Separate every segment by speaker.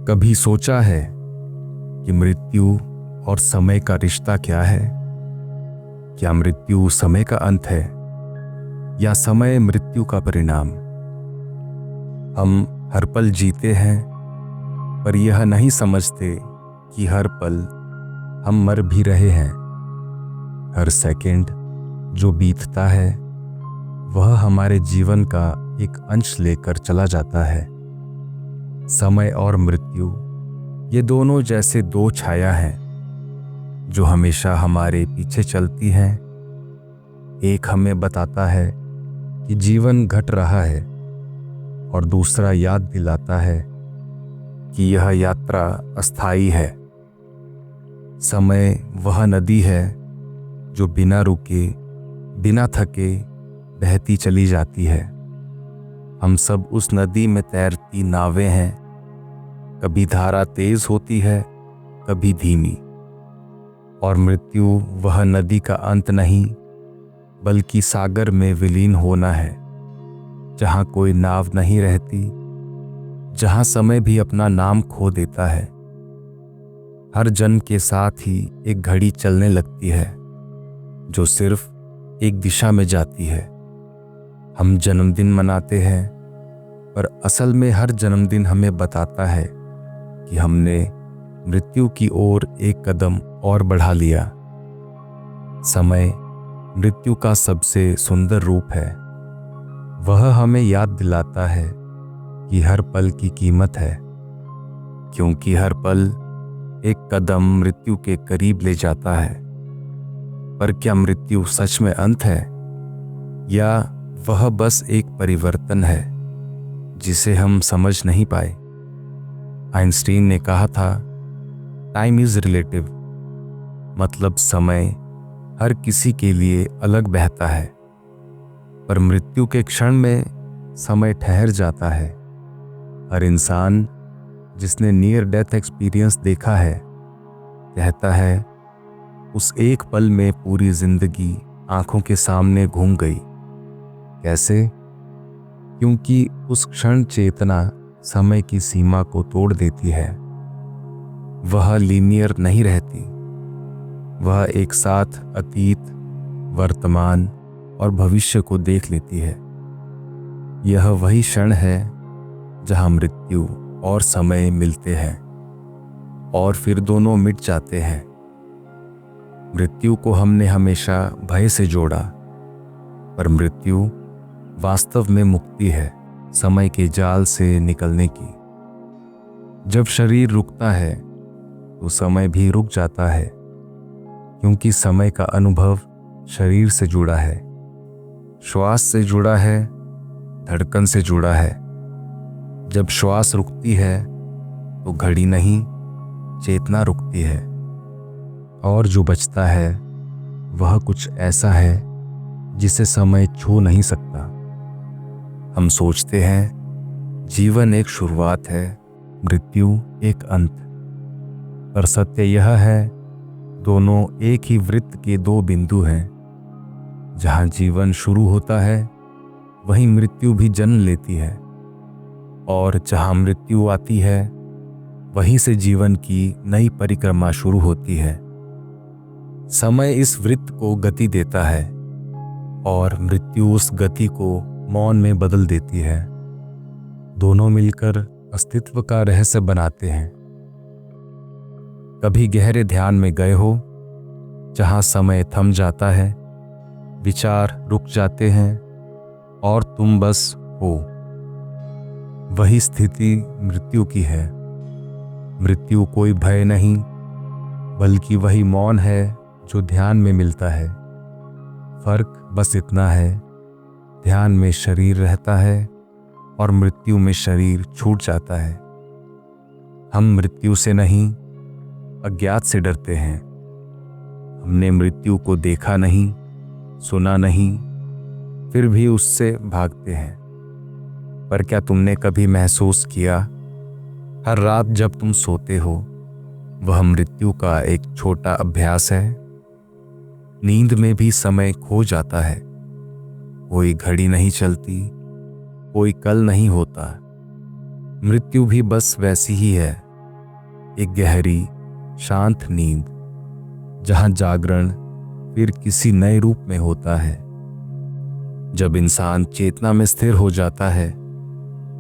Speaker 1: कभी सोचा है कि मृत्यु और समय का रिश्ता क्या है? क्या मृत्यु समय का अंत है या समय मृत्यु का परिणाम? हम हर पल जीते हैं पर यह नहीं समझते कि हर पल हम मर भी रहे हैं। हर सेकंड जो बीतता है वह हमारे जीवन का एक अंश लेकर चला जाता है। समय और मृत्यु ये दोनों जैसे दो छाया हैं जो हमेशा हमारे पीछे चलती हैं। एक हमें बताता है कि जीवन घट रहा है और दूसरा याद दिलाता है कि यह यात्रा अस्थायी है। समय वह नदी है जो बिना रुके, बिना थके बहती चली जाती है। हम सब उस नदी में तैरती नावें हैं। कभी धारा तेज होती है, कभी धीमी। और मृत्यु वह नदी का अंत नहीं बल्कि सागर में विलीन होना है, जहां कोई नाव नहीं रहती, जहां समय भी अपना नाम खो देता है। हर जन्म के साथ ही एक घड़ी चलने लगती है जो सिर्फ एक दिशा में जाती है। हम जन्मदिन मनाते हैं पर असल में हर जन्मदिन हमें बताता है कि हमने मृत्यु की ओर एक कदम और बढ़ा लिया। समय मृत्यु का सबसे सुंदर रूप है। वह हमें याद दिलाता है कि हर पल की कीमत है, क्योंकि हर पल एक कदम मृत्यु के करीब ले जाता है। पर क्या मृत्यु सच में अंत है या वह बस एक परिवर्तन है जिसे हम समझ नहीं पाए? आइंस्टीन ने कहा था, टाइम इज रिलेटिव, मतलब समय हर किसी के लिए अलग बहता है। पर मृत्यु के क्षण में समय ठहर जाता है। हर इंसान जिसने नियर डेथ एक्सपीरियंस देखा है कहता है उस एक पल में पूरी जिंदगी आंखों के सामने घूम गई। कैसे? क्योंकि उस क्षण चेतना समय की सीमा को तोड़ देती है। वह लीनियर नहीं रहती। वह एक साथ अतीत, वर्तमान और भविष्य को देख लेती है। यह वही क्षण है जहां मृत्यु और समय मिलते हैं और फिर दोनों मिट जाते हैं। मृत्यु को हमने हमेशा भय से जोड़ा, पर मृत्यु वास्तव में मुक्ति है समय के जाल से निकलने की। जब शरीर रुकता है तो समय भी रुक जाता है, क्योंकि समय का अनुभव शरीर से जुड़ा है, श्वास से जुड़ा है, धड़कन से जुड़ा है। जब श्वास रुकती है तो घड़ी नहीं, चेतना रुकती है। और जो बचता है वह कुछ ऐसा है जिसे समय छू नहीं सकता। हम सोचते हैं जीवन एक शुरुआत है, मृत्यु एक अंत। पर सत्य यह है, दोनों एक ही वृत्त के दो बिंदु हैं। जहां जीवन शुरू होता है वहीं मृत्यु भी जन्म लेती है, और जहां मृत्यु आती है वहीं से जीवन की नई परिक्रमा शुरू होती है। समय इस वृत्त को गति देता है और मृत्यु उस गति को मौन में बदल देती है। दोनों मिलकर अस्तित्व का रहस्य बनाते हैं। कभी गहरे ध्यान में गए हो जहां समय थम जाता है, विचार रुक जाते हैं और तुम बस हो? वही स्थिति मृत्यु की है। मृत्यु कोई भय नहीं बल्कि वही मौन है जो ध्यान में मिलता है। फर्क बस इतना है, ध्यान में शरीर रहता है और मृत्यु में शरीर छूट जाता है। हम मृत्यु से नहीं, अज्ञात से डरते हैं। हमने मृत्यु को देखा नहीं, सुना नहीं, फिर भी उससे भागते हैं। पर क्या तुमने कभी महसूस किया, हर रात जब तुम सोते हो वह मृत्यु का एक छोटा अभ्यास है? नींद में भी समय खो जाता है। कोई घड़ी नहीं चलती, कोई कल नहीं होता। मृत्यु भी बस वैसी ही है, एक गहरी शांत नींद, जहां जागरण फिर किसी नए रूप में होता है। जब इंसान चेतना में स्थिर हो जाता है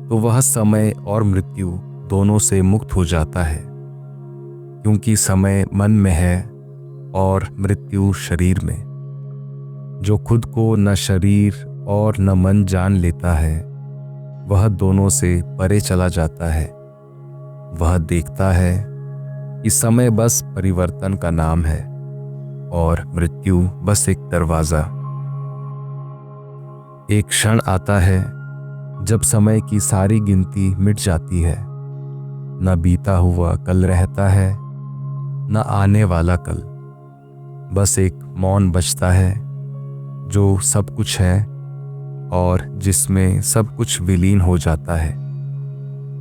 Speaker 1: तो वह समय और मृत्यु दोनों से मुक्त हो जाता है, क्योंकि समय मन में है और मृत्यु शरीर में। जो खुद को न शरीर और न मन जान लेता है, वह दोनों से परे चला जाता है। वह देखता है कि समय बस परिवर्तन का नाम है और मृत्यु बस एक दरवाजा। एक क्षण आता है जब समय की सारी गिनती मिट जाती है। न बीता हुआ कल रहता है, न आने वाला कल। बस एक मौन बचता है जो सब कुछ है और जिसमें सब कुछ विलीन हो जाता है।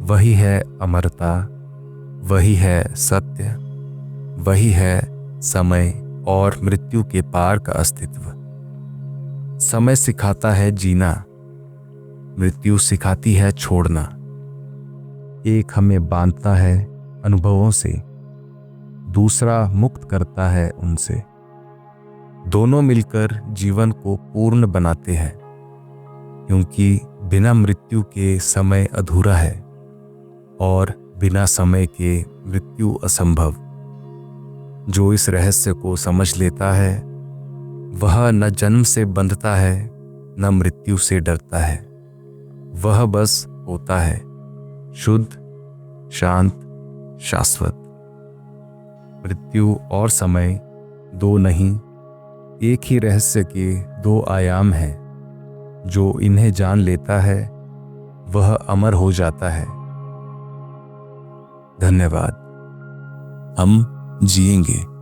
Speaker 1: वही है अमरता, वही है सत्य, वही है समय और मृत्यु के पार का अस्तित्व। समय सिखाता है जीना, मृत्यु सिखाती है छोड़ना। एक हमें बांधता है अनुभवों से, दूसरा मुक्त करता है उनसे। दोनों मिलकर जीवन को पूर्ण बनाते हैं, क्योंकि बिना मृत्यु के समय अधूरा है और बिना समय के मृत्यु असंभव। जो इस रहस्य को समझ लेता है, वह न जन्म से बंधता है, न मृत्यु से डरता है। वह बस होता है, शुद्ध, शांत, शाश्वत। मृत्यु और समय दो नहीं, एक ही रहस्य के दो आयाम हैं। जो इन्हें जान लेता है, वह अमर हो जाता है। धन्यवाद। हम जिएंगे।